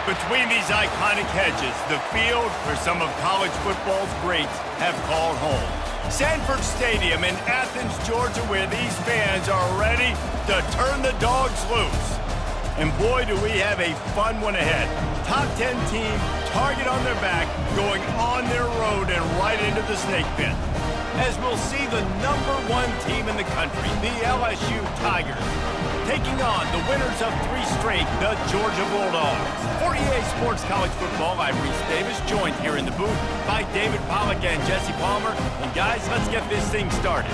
Between these iconic hedges, the field where some of college football's greats have called home. Sanford Stadium in Athens, Georgia, where these fans are ready to turn the dogs loose. And boy, do we have a fun one ahead. Top 10 team, target on their back, going on their road and right into the snake pit. As we'll see the #1 team in the country, the LSU Tigers, taking on the winners of 3 straight, the Georgia Bulldogs. For EA Sports College Football, I'm Reese Davis, joined here in the booth by David Pollack and Jesse Palmer. And guys, let's get this thing started.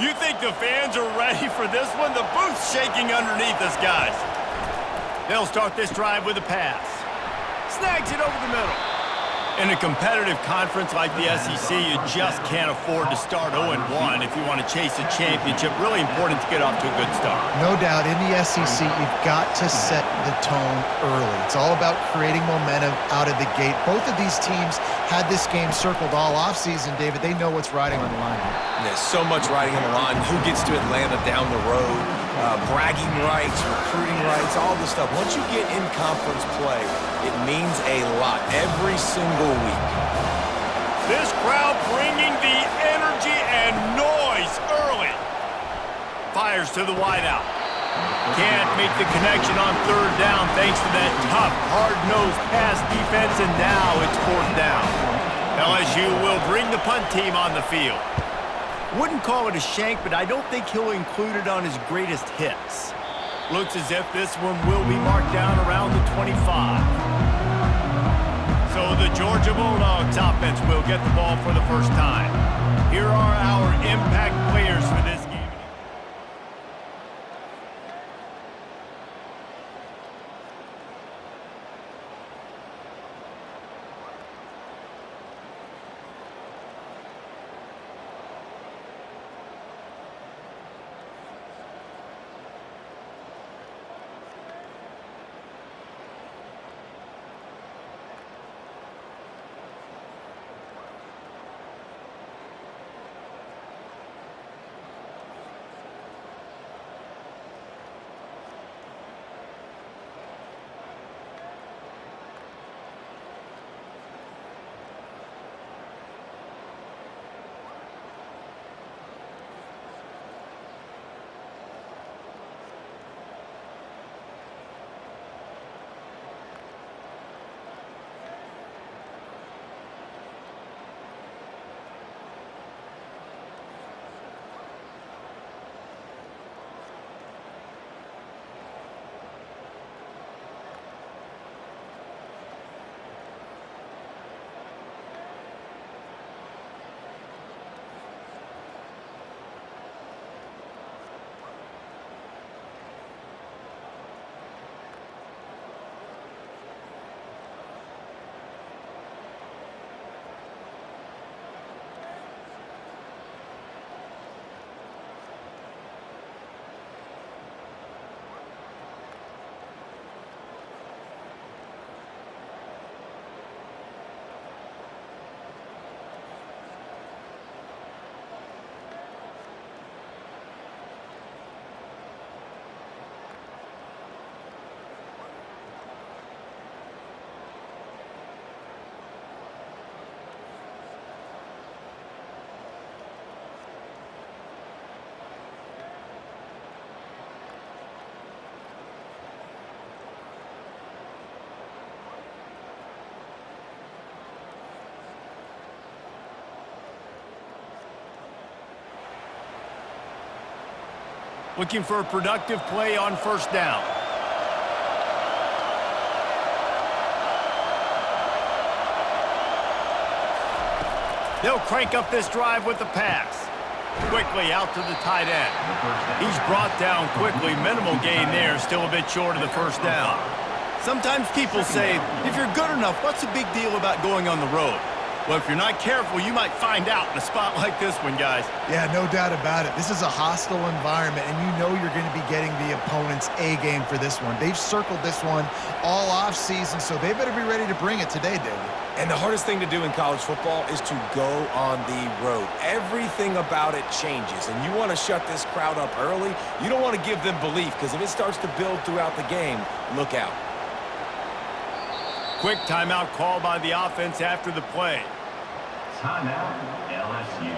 You think the fans are ready for this one? The booth's shaking underneath us, guys. They'll start this drive with a pass. Snags it over the middle. In a competitive conference like the SEC, you just can't afford to start 0-1 if you want to chase a championship. Really important to get off to a good start. No doubt, in the SEC, you've got to set the tone early. It's all about creating momentum out of the gate. Both of these teams had this game circled all offseason, David. They know what's riding on the line here. There's so much riding on the line. Who gets to Atlanta down the road? Bragging rights, recruiting rights, all this stuff. Once you get in conference play, it means a lot every single week. This crowd bringing the energy and noise early. Fires to the wideout. Can't make the connection on 3rd down thanks to that tough, hard-nosed pass defense, and now it's 4th down. LSU will bring the punt team on the field. Wouldn't call it a shank, but I don't think he'll include it on his greatest hits. Looks as if this one will be marked down around the 25. So the Georgia Bulldogs offense will get the ball for the first time. Here are our impact players for this game. Looking for a productive play on 1st down. They'll crank up this drive with the pass. Quickly out to the tight end. He's brought down quickly. Minimal gain there. Still a bit short of the 1st down. Sometimes people say, if you're good enough, what's the big deal about going on the road? Well, if you're not careful, you might find out in a spot like this one, guys. Yeah, no doubt about it. This is a hostile environment, and you know you're going to be getting the opponent's A game for this one. They've circled this one all offseason, so they better be ready to bring it today, David. And the hardest thing to do in college football is to go on the road. Everything about it changes, and you want to shut this crowd up early. You don't want to give them belief, because if it starts to build throughout the game, look out. Quick timeout call by the offense after the play. Timeout, LSU.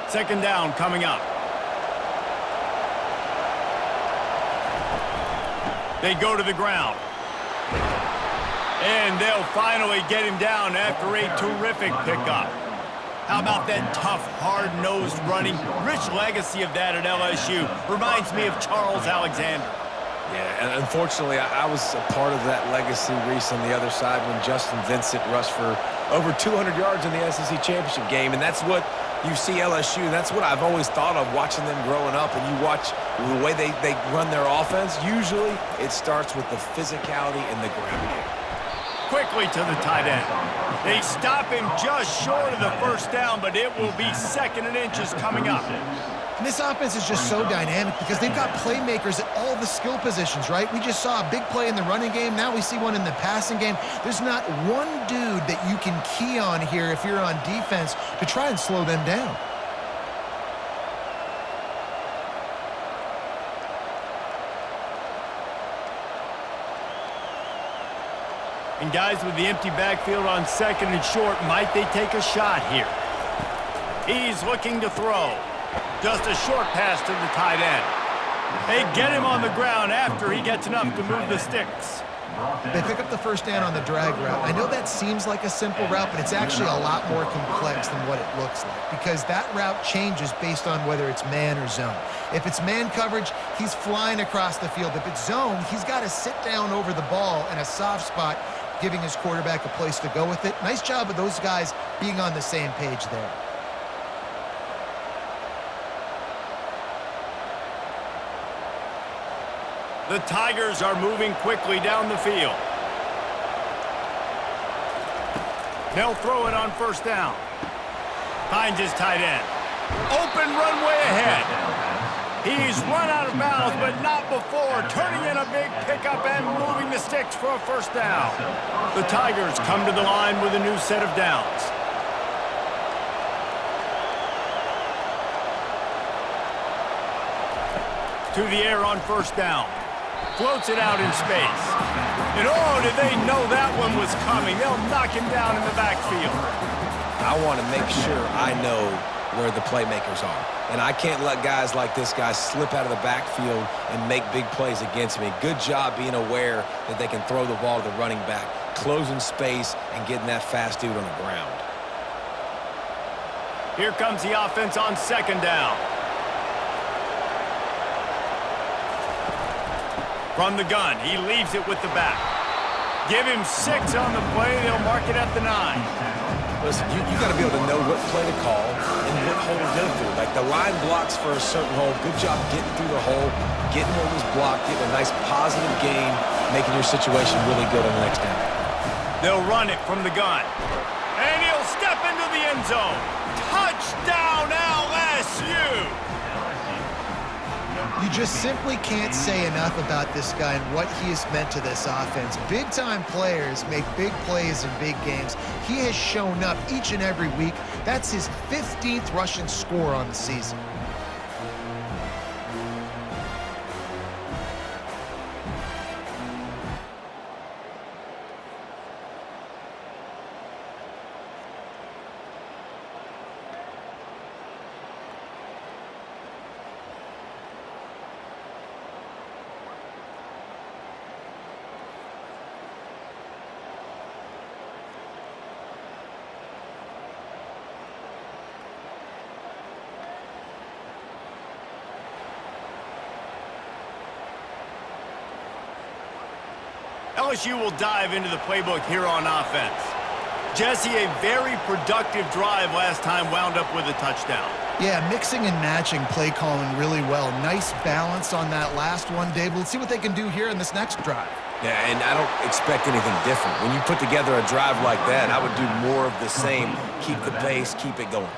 Second down coming up. They go to the ground. And they'll finally get him down after a terrific pickup. How about that tough, hard-nosed running? Rich legacy of that at LSU. Reminds me of Charles Alexander. Yeah, and unfortunately, I was a part of that legacy, Reese, on the other side when Justin Vincent rushed for over 200 yards in the SEC Championship game, and that's what you see LSU. That's what I've always thought of watching them growing up, and you watch the way they run their offense. Usually, it starts with the physicality in the ground game. Quickly to the tight end. They stop him just short of the first down, but it will be second and inches coming up. And this offense is just so dynamic because they've got playmakers at all the skill positions, right? We just saw a big play in the running game. Now we see one in the passing game. There's not one dude that you can key on here if you're on defense to try and slow them down. And guys, with the empty backfield on second and short, might they take a shot here? He's looking to throw. Just a short pass to the tight end. They get him on the ground after he gets enough to move the sticks. They pick up the first down on the drag route. I know that seems like a simple route, but it's actually a lot more complex than what it looks like because that route changes based on whether it's man or zone. If it's man coverage, he's flying across the field. If it's zone, he's got to sit down over the ball in a soft spot, giving his quarterback a place to go with it. Nice job of those guys being on the same page there. The Tigers are moving quickly down the field. They'll throw it on first down. Finds his tight end. Open runway ahead. He's run out of bounds, but not before turning in a big pickup and moving the sticks for a first down. The Tigers come to the line with a new set of downs. To the air on first down. Floats it out in space. And oh, did they know that one was coming? They'll knock him down in the backfield. I want to make sure I know where the playmakers are. And I can't let guys like this guy slip out of the backfield and make big plays against me. Good job being aware that they can throw the ball to the running back, closing space, and getting that fast dude on the ground. Here comes the offense on second down. From the gun, he leaves it with the back. Give him 6 on the play. They'll mark it at the 9. Listen, you got to be able to know what play to call and what hole to go through. Like the line blocks for a certain hole. Good job getting through the hole, getting what was blocked, getting a nice positive gain, making your situation really good on the next down. They'll run it from the gun. And he'll step into the end zone. Touchdown, LSU! You just simply can't say enough about this guy and what he has meant to this offense. Big-time players make big plays in big games. He has shown up each and every week. That's his 15th rushing score on the season. LSU will dive into the playbook here on offense. Jesse, a very productive drive last time wound up with a touchdown. Yeah, mixing and matching play calling really well. Nice balance on that last one, Dave. Let's see what they can do here in this next drive. Yeah, and I don't expect anything different. When you put together a drive like that, I would do more of the same. Keep the pace, keep it going.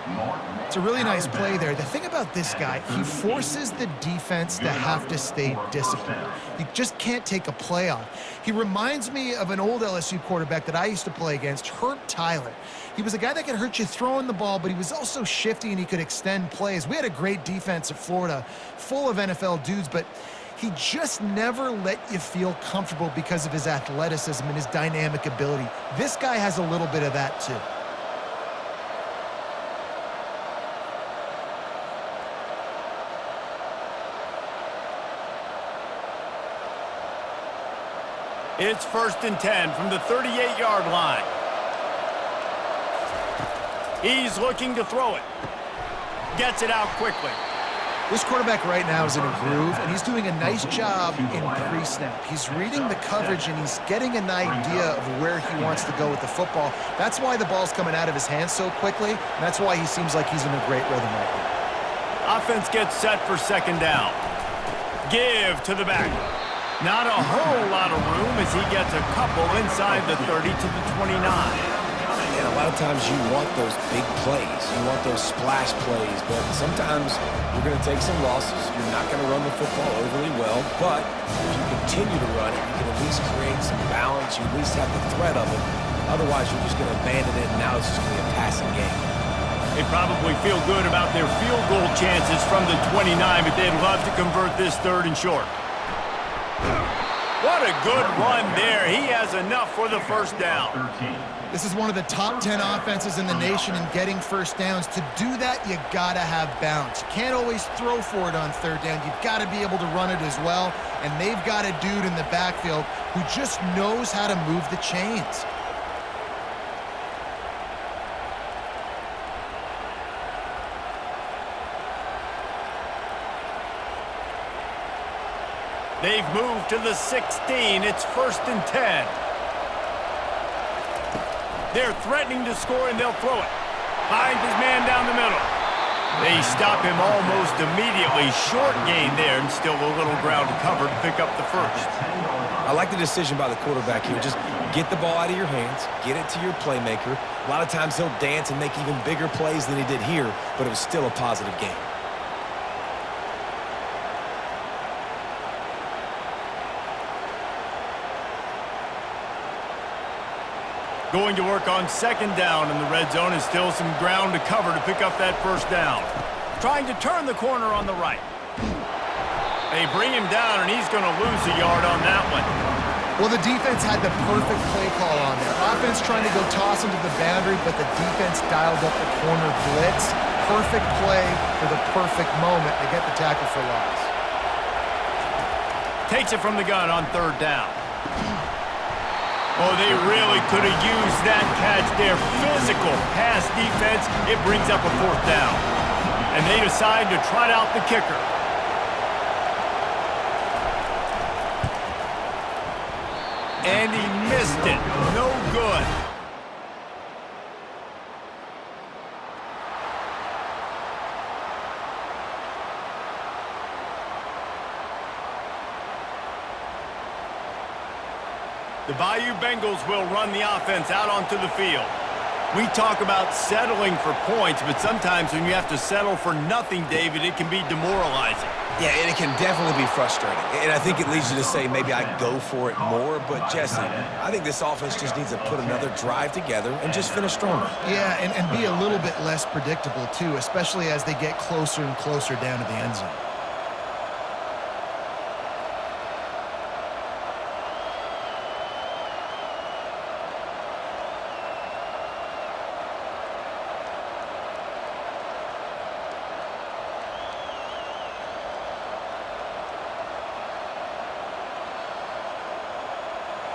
It's a really nice play there. The thing about this guy, he forces the defense to have to stay disciplined. You just can't take a play off. He reminds me of an old LSU quarterback that I used to play against, Herb Tyler. He was a guy that could hurt you throwing the ball, but he was also shifty and he could extend plays. We had a great defense at Florida, full of NFL dudes, but he just never let you feel comfortable because of his athleticism and his dynamic ability. This guy has a little bit of that too. It's 1st and 10 from the 38-yard line. He's looking to throw it. Gets it out quickly. This quarterback right now is in a groove, and he's doing a nice job in pre-snap. He's reading the coverage, and he's getting an idea of where he wants to go with the football. That's why the ball's coming out of his hands so quickly, and that's why he seems like he's in a great rhythm right now. Offense gets set for 2nd down. Give to the back. Not a whole lot of room as he gets a couple inside the 30 to the 29. And a lot of times you want those big plays. You want those splash plays, but sometimes you're going to take some losses. You're not going to run the football overly well, but if you continue to run it, you can at least create some balance. You at least have the threat of it. Otherwise, you're just going to abandon it, and now it's just going to be a passing game. They probably feel good about their field goal chances from the 29, but they'd love to convert this 3rd and short. What a good run there. He has enough for the 1st down. This is one of the top 10 offenses in the nation in getting 1st downs. To do that, you got to have balance. You can't always throw for it on 3rd down. You've got to be able to run it as well. And they've got a dude in the backfield who just knows how to move the chains. They've moved to the 16. It's 1st and 10. They're threatening to score, and they'll throw it. Finds his man down the middle. They stop him almost immediately. Short gain there, and still a little ground to cover to pick up the 1st. I like the decision by the quarterback here. Just get the ball out of your hands, get it to your playmaker. A lot of times he'll dance and make even bigger plays than he did here, but it was still a positive game. Going to work on 2nd down in the red zone, and still some ground to cover to pick up that 1st down. Trying to turn the corner on the right. They bring him down, and he's going to lose a yard on that one. Well, the defense had the perfect play call on there. Offense trying to go toss into the boundary, but the defense dialed up the corner blitz. Perfect play for the perfect moment to get the tackle for loss. Takes it from the gun on 3rd down. Oh, they really could have used that catch there. Physical pass defense. It brings up a 4th down. And they decide to trot out the kicker. And he missed it. No good. The Bayou Bengals will run the offense out onto the field. We talk about settling for points, but sometimes when you have to settle for nothing, David, it can be demoralizing. Yeah, and it can definitely be frustrating. And I think it leads you to say maybe I go for it more. But, Jesse, I think this offense just needs to put another drive together and just finish stronger. Yeah, and be a little bit less predictable, too, especially as they get closer and closer down to the end zone.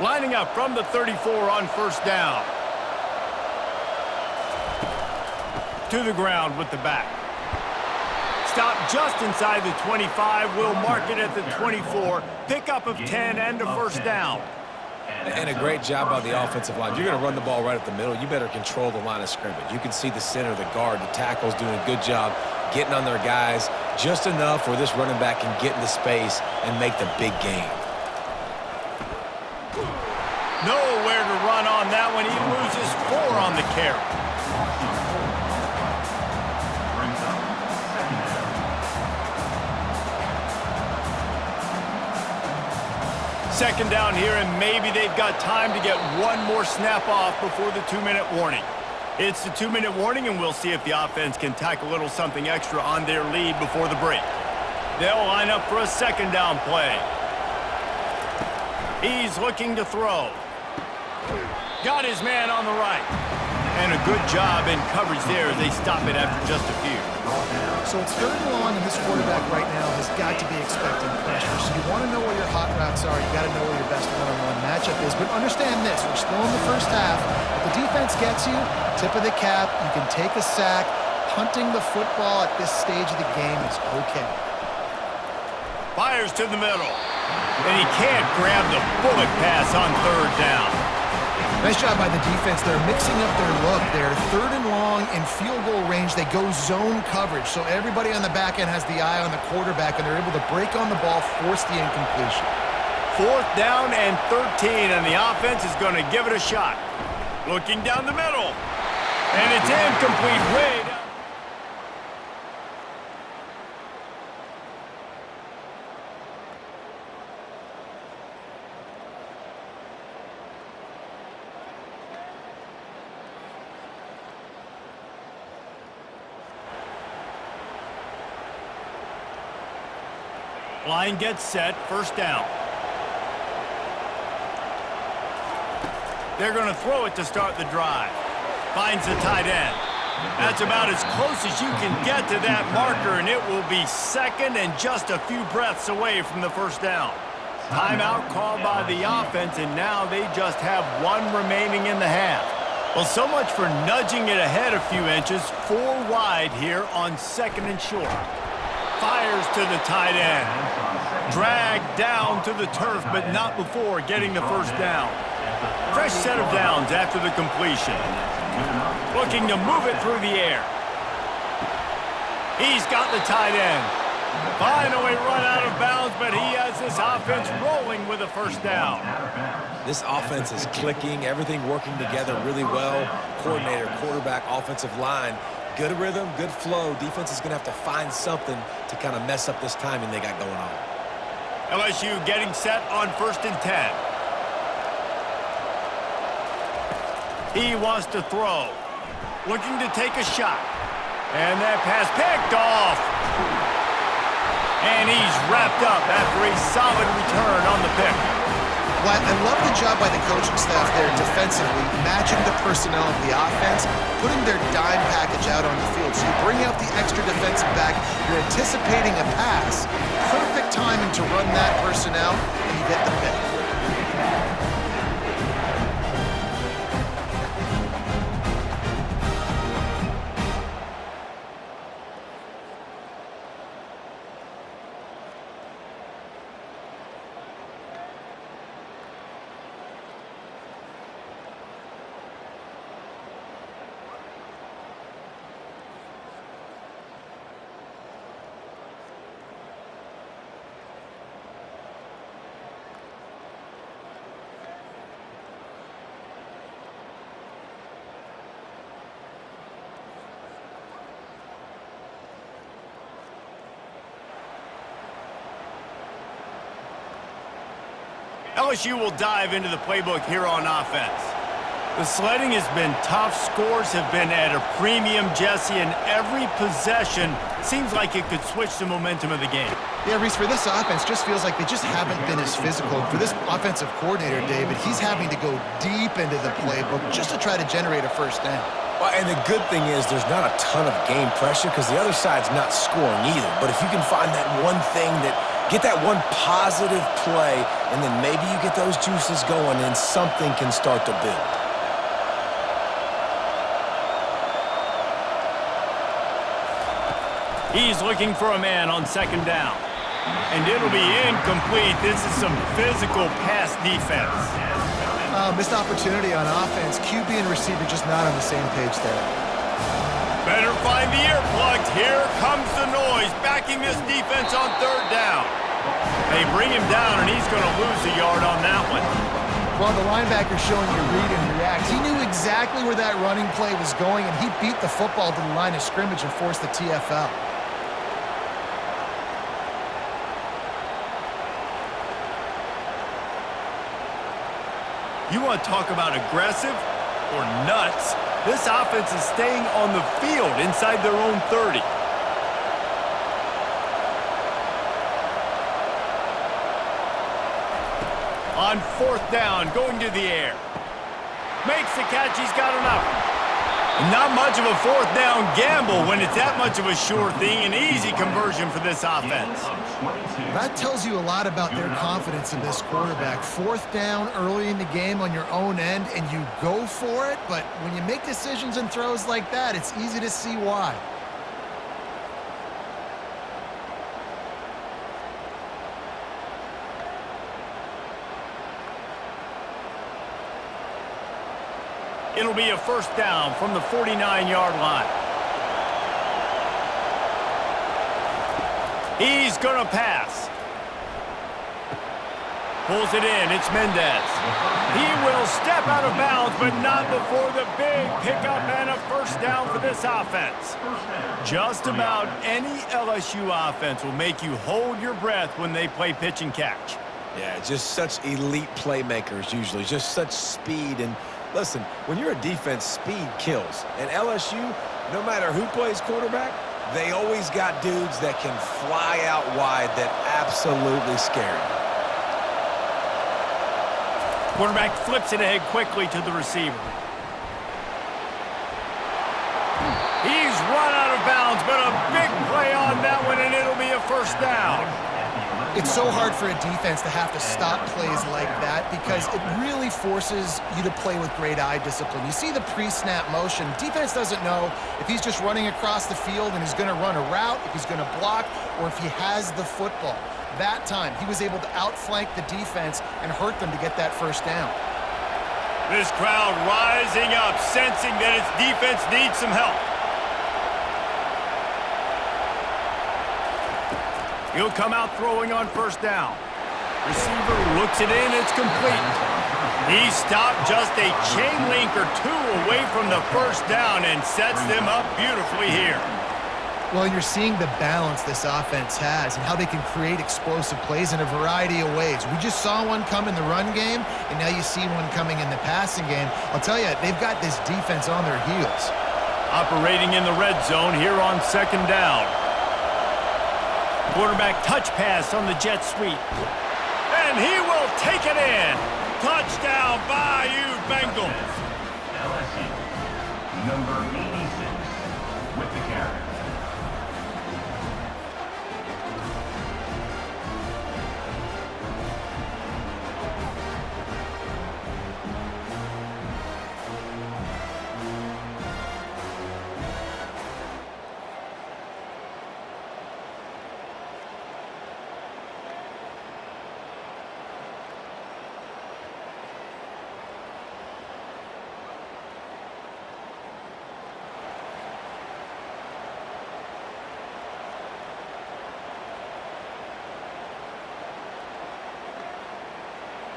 Lining up from the 34 on 1st down. To the ground with the back. Stop just inside the 25. We'll mark it at the 24. Pickup of 10 and a 1st down. And a great job by the offensive line. You're going to run the ball right up the middle. You better control the line of scrimmage. You can see the center, the guard, the tackles doing a good job getting on their guys just enough where this running back can get into space and make the big gain. Nowhere to run on that one. He loses 4 on the carry. Brings up second down. Second down here, and maybe they've got time to get one more snap off before the 2-minute warning. It's the 2-minute warning, and we'll see if the offense can tack a little something extra on their lead before the break. They'll line up for a second down play. He's looking to throw. Got his man on the right. And a good job in coverage there as they stop it after just a few. So it's 3rd and long, and this quarterback right now has got to be expecting pressure. So you want to know where your hot routes are. You got to know where your best one-on-one matchup is. But understand this: we're still in the first half. If the defense gets you, tip of the cap. You can take a sack. Punting the football at this stage of the game is okay. Fires to the middle. And he can't grab the bullet pass on 3rd down. Nice job by the defense. They're mixing up their look. They're 3rd and long in field goal range. They go zone coverage. So everybody on the back end has the eye on the quarterback, and they're able to break on the ball, force the incompletion. 4th down and 13, and the offense is going to give it a shot. Looking down the middle. And it's incomplete way down. Line gets set, 1st down. They're going to throw it to start the drive. Finds the tight end. That's about as close as you can get to that marker, and it will be 2nd and just a few breaths away from the 1st down. Timeout called by the offense, and now they just have 1 remaining in the half. Well, so much for nudging it ahead a few inches. 4 wide here on 2nd and short. Fires to the tight end. Dragged down to the turf, but not before getting the 1st down. Fresh set of downs after the completion. Looking to move it through the air. He's got the tight end. Finally run out of bounds, but he has this offense rolling with a 1st down. This offense is clicking, everything working together really well. Coordinator, quarterback, offensive line. Good rhythm, good flow. Defense is going to have to find something to kind of mess up this timing they got going on. LSU getting set on 1st and 10. He wants to throw. Looking to take a shot. And that pass picked off. And he's wrapped up after a solid return on the pick. Well, I love the job by the coaching staff there defensively, matching the personnel of the offense, putting their dime package out on the field. So you bring out the extra defensive back, you're anticipating a pass, perfect timing to run that personnel, and you get the pick. LSU will dive into the playbook here on offense. The sledding has been tough. Scores have been at a premium, Jesse, and every possession seems like it could switch the momentum of the game. Yeah, Reese, for this offense, just feels like they just haven't been as physical. For this offensive coordinator, David, he's having to go deep into the playbook just to try to generate a 1st down. Well, and the good thing is there's not a ton of game pressure because the other side's not scoring either. But if you can find that one thing get that one positive play, and then maybe you get those juices going and something can start to build. He's looking for a man on 2nd down. And it'll be incomplete. This is some physical pass defense. Missed opportunity on offense. QB and receiver just not on the same page there. Better find the earplugs. Here comes the noise, backing this defense on third down. They bring him down, and he's going to lose a yard on that one. Well, the linebacker showing you read and react. He knew exactly where that running play was going, and he beat the football to the line of scrimmage and forced the TFL. You want to talk about aggressive or nuts? This offense is staying on the field inside their own 30. On fourth down, going to the air. Makes the catch, he's got enough. Not much of a fourth down gamble when it's that much of a sure thing. An easy conversion for this offense. That tells you a lot about their confidence in this quarterback. Fourth down early in the game on your own end, and you go for it, but when you make decisions and throws like that, it's easy to see why. It'll be a first down from the 49-yard line. He's going to pass. Pulls it in. It's Mendez. He will step out of bounds, but not before the big pickup and a first down for this offense. Just about any LSU offense will make you hold your breath when they play pitch and catch. Yeah, just such elite playmakers usually, just such speed. And listen, when you're a defense, speed kills. And LSU, no matter who plays quarterback, they always got dudes that can fly out wide that absolutely scare you. Quarterback flips it ahead quickly to the receiver. He's run out of bounds, but a big play on that one, and it'll be a first down. It's so hard for a defense to have to stop plays like that because it really forces you to play with great eye discipline. You see the pre-snap motion. Defense doesn't know if he's just running across the field and he's going to run a route, if he's going to block, or if he has the football. That time, he was able to outflank the defense and hurt them to get that first down. This crowd rising up, sensing that its defense needs some help. He'll come out throwing on first down. Receiver looks it in, it's complete. He stopped just a chain link or two away from the first down and sets them up beautifully here. Well, you're seeing the balance this offense has and how they can create explosive plays in a variety of ways. We just saw one come in the run game, and now you see one coming in the passing game. I'll tell you, they've got this defense on their heels. Operating in the red zone here on second down. Quarterback touch pass on the jet sweep. And he will take it in. Touchdown, Bayou Bengals. LSU, number 86, with the carry.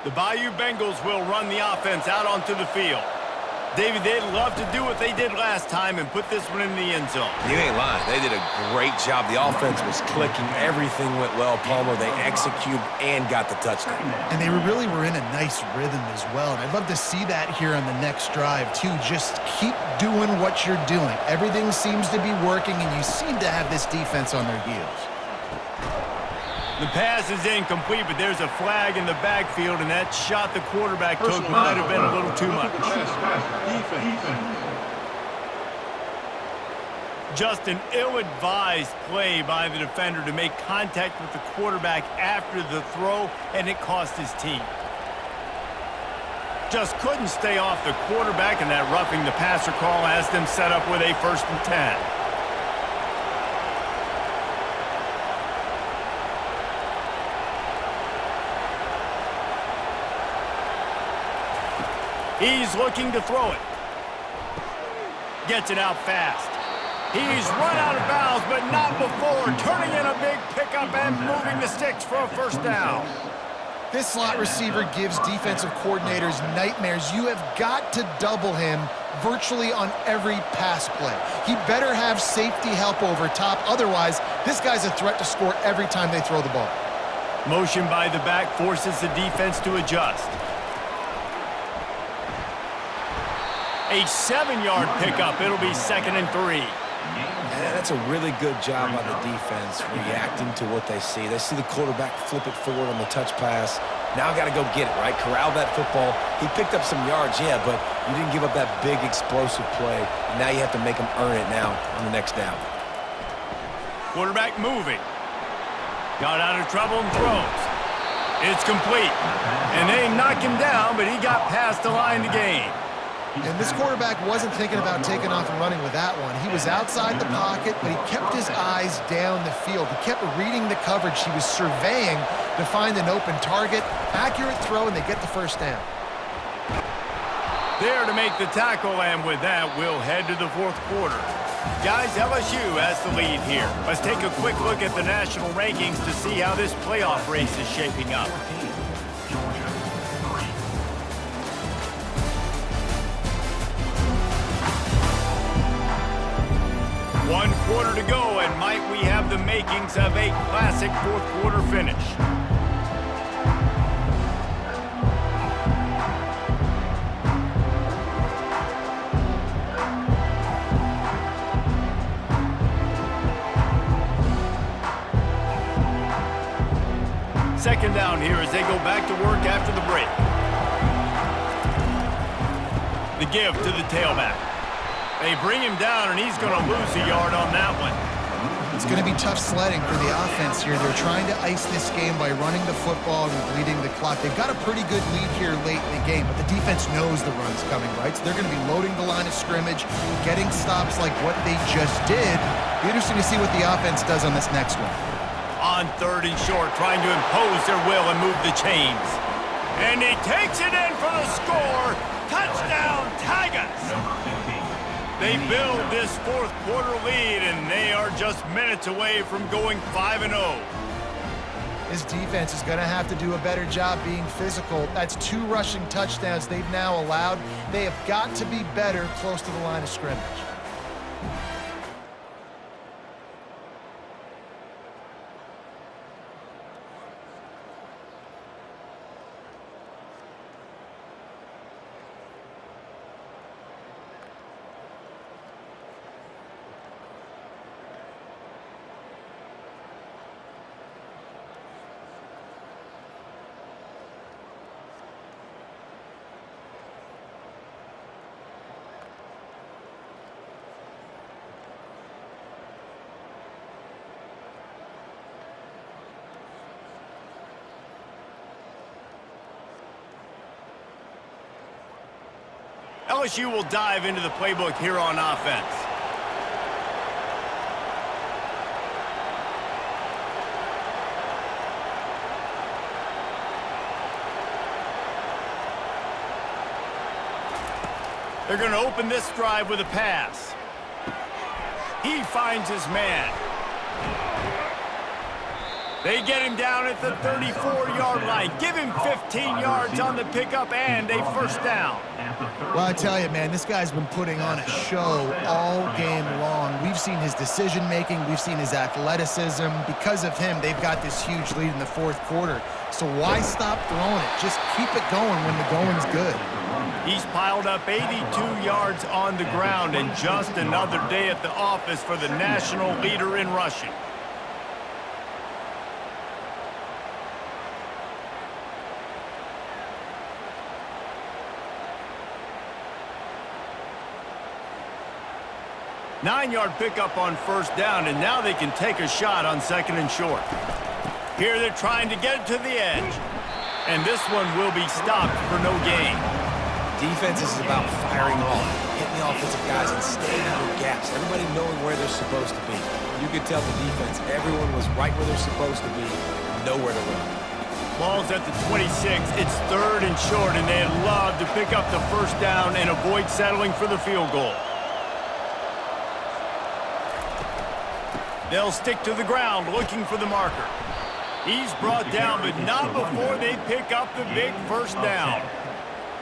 The Bayou Bengals will run the offense out onto the field. David, they'd love to do what they did last time and put this one in the end zone. You ain't lying. They did a great job. The offense was clicking. Everything went well. Palmer, they executed and got the touchdown. And they really were in a nice rhythm as well. And I'd love to see that here on the next drive, too. Just keep doing what you're doing. Everything seems to be working, and you seem to have this defense on their heels. The pass is incomplete, but there's a flag in the backfield, and that shot the quarterback took might have been a little too much. Just an ill-advised play by the defender to make contact with the quarterback after the throw, and it cost his team. Just couldn't stay off the quarterback, and that roughing the passer call has them set up with a 1st and 10. He's looking to throw it. Gets it out fast. He's run out of bounds, but not before turning in a big pickup and moving the sticks for a first down. This slot receiver gives defensive coordinators nightmares. You have got to double him virtually on every pass play. He better have safety help over top. Otherwise, this guy's a threat to score every time they throw the ball. Motion by the back forces the defense to adjust. A 7-yard pickup. It'll be 2nd and 3. And that's a really good job by the defense reacting to what they see. They see the quarterback flip it forward on the touch pass. Now got to go get it, right? Corral that football. He picked up some yards, yeah, but you didn't give up that big explosive play. Now you have to make him earn it now on the next down. Quarterback moving. Got out of trouble and throws. It's complete. And they knock him down, but he got past the line to gain. And this quarterback wasn't thinking about taking off and running with that one. He was outside the pocket, but he kept his eyes down the field. He kept reading the coverage. He was surveying to find an open target. Accurate throw, and they get the first down. There to make the tackle, and with that, we'll head to the 4th quarter. Guys, LSU has the lead here. Let's take a quick look at the national rankings to see how this playoff race is shaping up. One quarter to go, and might we have the makings of a classic 4th quarter finish. Second down here as they go back to work after the break. The give to the tailback. They bring him down, and he's going to lose a yard on that one. It's going to be tough sledding for the offense here. They're trying to ice this game by running the football and bleeding the clock. They've got a pretty good lead here late in the game, but the defense knows the run's coming, right? So they're going to be loading the line of scrimmage, getting stops like what they just did. Be interesting to see what the offense does on this next one. On 3rd and short, trying to impose their will and move the chains. And he takes it in for the score. Touchdown, Tigers! They build this 4th quarter lead, and they are just minutes away from going 5-0. This defense is going to have to do a better job being physical. That's 2 rushing touchdowns they've now allowed. They have got to be better close to the line of scrimmage. LSU will dive into the playbook here on offense. They're going to open this drive with a pass. He finds his man. They get him down at the 34-yard line. Give him 15 yards on the pickup and a first down. Well, I tell you, man, this guy's been putting on a show all game long. We've seen his decision-making. We've seen his athleticism. Because of him, they've got this huge lead in the 4th quarter. So why stop throwing it? Just keep it going when the going's good. He's piled up 82 yards on the ground, and just another day at the office for the national leader in rushing. Nine-yard pickup on first down, and now they can take a shot on 2nd and short. Here they're trying to get it to the edge, and this one will be stopped for no gain. Defense is about firing off, hitting the offensive guys and staying in their gaps. Everybody knowing where they're supposed to be. You could tell the defense, everyone was right where they're supposed to be, nowhere to run. Ball's at the 26. It's 3rd and short, and they'd love to pick up the first down and avoid settling for the field goal. They'll stick to the ground looking for the marker. He's brought down, but not before they pick up the big first down.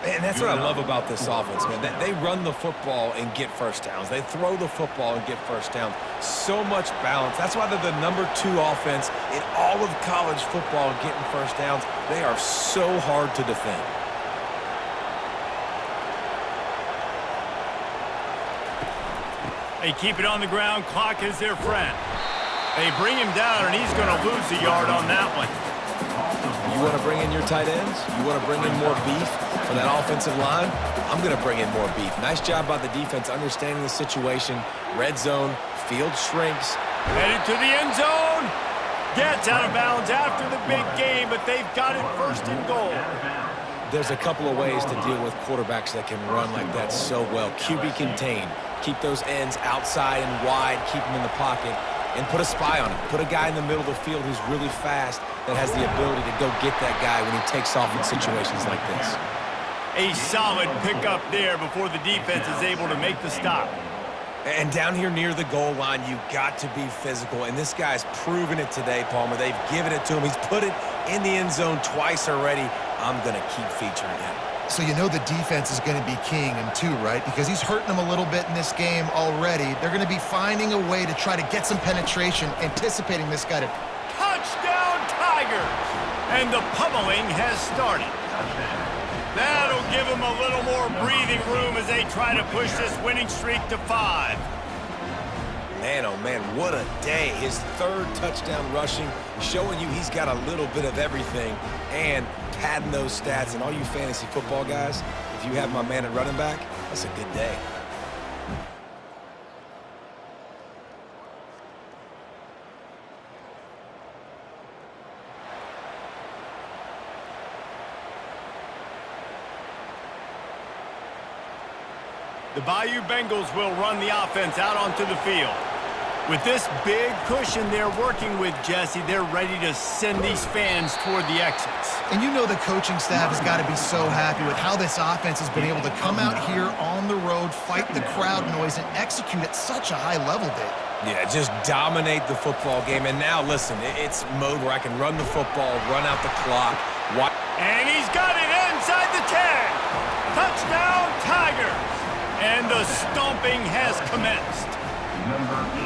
And that's what I love about this offense, man. They run the football and get first downs. They throw the football and get first downs. So much balance. That's why they're the #2 offense in all of college football getting first downs. They are so hard to defend. They keep it on the ground. Clock is their friend. They bring him down, and he's going to lose a yard on that one. You want to bring in your tight ends? You want to bring in more beef for that offensive line? I'm going to bring in more beef. Nice job by the defense understanding the situation. Red zone, field shrinks. Headed to the end zone. Gets out of bounds after the big game, but they've got it 1st and goal. There's a couple of ways to deal with quarterbacks that can run like that so well. QB contain. Keep those ends outside and wide. Keep them in the pocket. And put a spy on him. Put a guy in the middle of the field who's really fast that has the ability to go get that guy when he takes off in situations like this. A solid pickup there before the defense is able to make the stop. And down here near the goal line, you got to be physical. And this guy's proven it today, Palmer. They've given it to him. He's put it in the end zone twice already. I'm going to keep featuring him. So you know the defense is going to be keying him too, right? Because he's hurting them a little bit in this game already. They're going to be finding a way to try to get some penetration, anticipating this guy to... Touchdown, Tigers! And the pummeling has started. That'll give them a little more breathing room as they try to push this winning streak to 5. Man, oh man, what a day. His 3rd touchdown rushing, showing you he's got a little bit of everything and padding those stats. And all you fantasy football guys, if you have my man at running back, that's a good day. The Bayou Bengals will run the offense out onto the field. With this big cushion they're working with, Jesse, they're ready to send these fans toward the exits. And you know the coaching staff has got to be so happy with how this offense has been able to come out here on the road, fight the crowd noise, and execute at such a high level, Dave. Yeah, just dominate the football game. And now, listen, it's mode where I can run the football, run out the clock. And he's got it inside the 10. Touchdown, Tigers! And the stomping has commenced.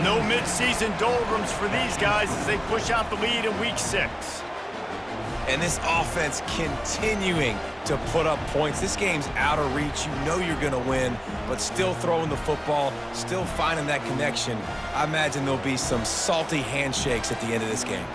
No mid-season doldrums for these guys as they push out the lead in Week 6. And this offense continuing to put up points. This game's out of reach. You know you're going to win, but still throwing the football, still finding that connection. I imagine there'll be some salty handshakes at the end of this game.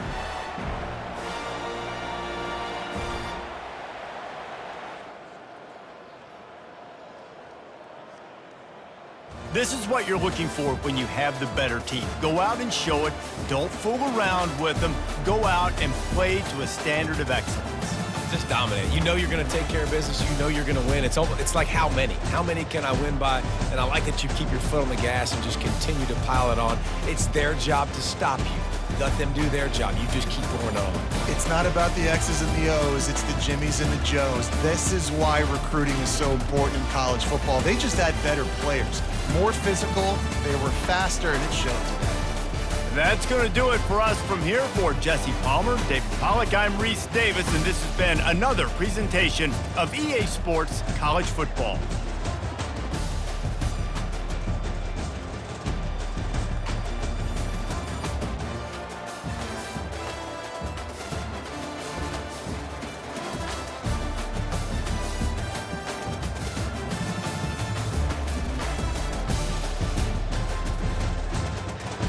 This is what you're looking for when you have the better team. Go out and show it. Don't fool around with them. Go out and play to a standard of excellence. Just dominate. You know you're going to take care of business. You know you're going to win. It's like how many? How many can I win by? And I like that you keep your foot on the gas and just continue to pile it on. It's their job to stop you. Let them do their job. You just keep going on. It's not about the X's and the O's. It's the Jimmies and the Joes. This is why recruiting is so important in college football. They just had better players. More physical, they were faster, and it showed today. That's going to do it for us from here. For Jesse Palmer, David Pollack, I'm Reese Davis, and this has been another presentation of EA Sports College Football.